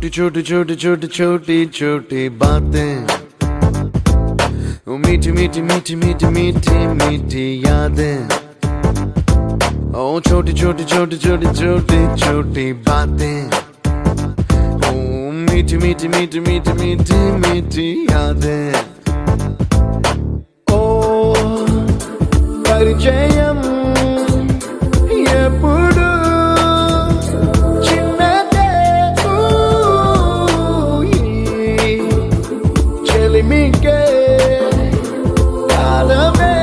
छोटी छोटी छोटी छोटी छोटी छोटी बातें, वो मीठी मीठी मीठी मीठी मीठी मीठी यादें। ओ छोटी छोटी छोटी छोटी छोटी छोटी बातें, ओ मीठी मीठी मीठी मीठी मीठी मीठी यादें। ओ परिचयम ఎప్పుడు చిన్నదే చెలిమికే కాలమే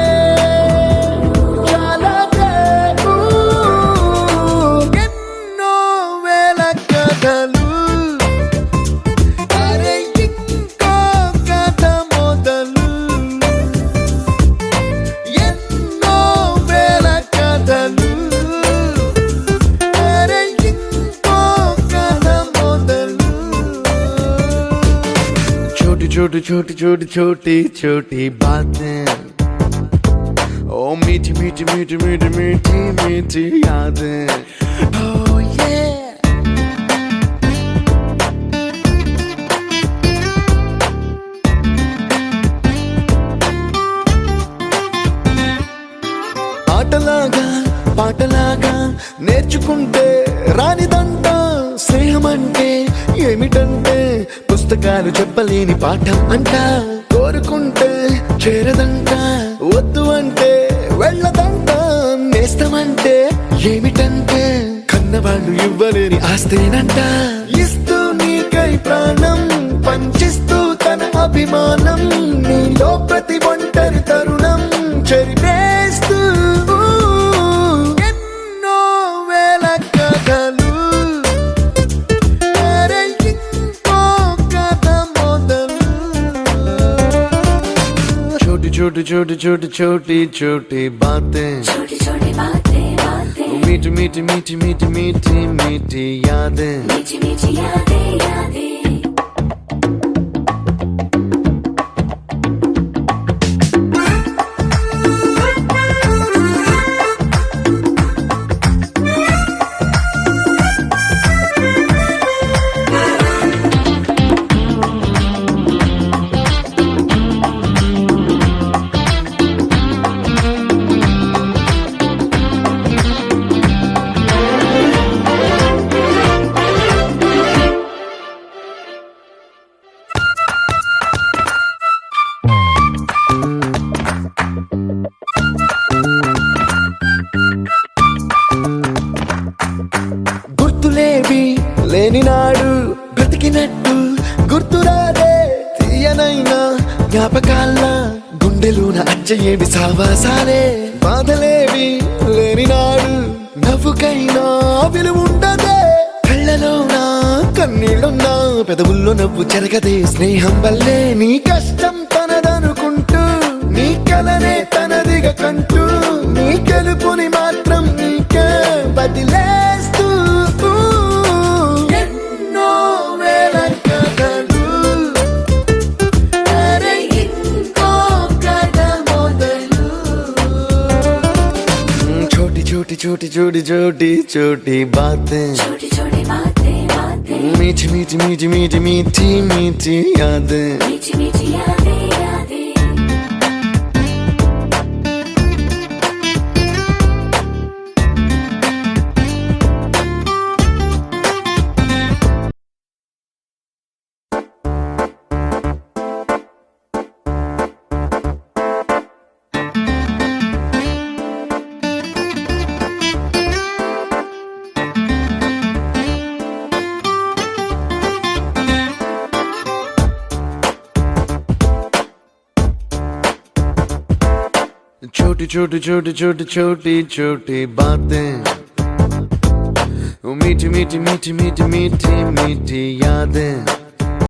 చాలదే ఎన్నో వేల కథలు అరే ఇంకో కథ మొదలు ఎన్నో వేల కథలు छोटी छोटी छोटी छोटी छोटी बातें, ओ मीठी मीठी मीठी मीठी मीठी मीठी यादें। Oh yeah, ఆటలాగా పాటలాగా నేర్చుకుంటే రానిదంట స్నేహం అంటే ఏమిటంటే పుస్తకాలు చెప్పలేని పాఠం అంట, కోరుకుంటే చేరదంట, వద్దు అంటే వెళ్ళదంట, నేస్తమంటే ఏమిటంటే కన్నవాళ్ళు ఇవ్వలేని ఆస్తేనంట, ఇస్తూ నీకై ప్రాణం పంచిస్తూ తన అభిమానం, నీలో ప్రతి ఒంటరి తరుణం చెరిపేస్తూ ఎన్నో వేల కథలు छोटी छोटी छोटी छोटी छोटी बातें, छोटी छोटी बातें बातें, मीठी मीठी मीठी मीठी मीठी मीठी यादें, मीठी मीठी यादें यादें। గుర్తులేవి లేని నాడు బ్రతికినట్టు గుర్తురాదే తీయనైనా జ్ఞాపకాల గుండెలోన అచ్చయేవి సావాసాలే, బాధలేవి లేని నాడు నవ్వుకైనా విలువుండదే, కళ్ళలోన కన్నీళ్ళున్నా పెదవుల్లో నవ్వు చెరగదే, స్నేహం వల్లే నీ కష్టం తనదనుకుంటూ నీ కలనే తనదిగా కంటూ నీ గెలుపుని మాత్రం నీకే బదిలేస్తూ ఎన్నో వేల కథలు అరే ఇంకో కథ మొదలు छोटी छोटी छोटी छोटी छोटी छोटी बातें, छोटी छोटी बातें बातें, मीठी मीठी मीठी मीठी मीठी मीठी यादें, मीठी मीठी यादें यादें। छोटी छोटी छोटी छोटी छोटी छोटी बातें, वो मीठी मीठी मीठी मीठी मीठी मीठी यादें।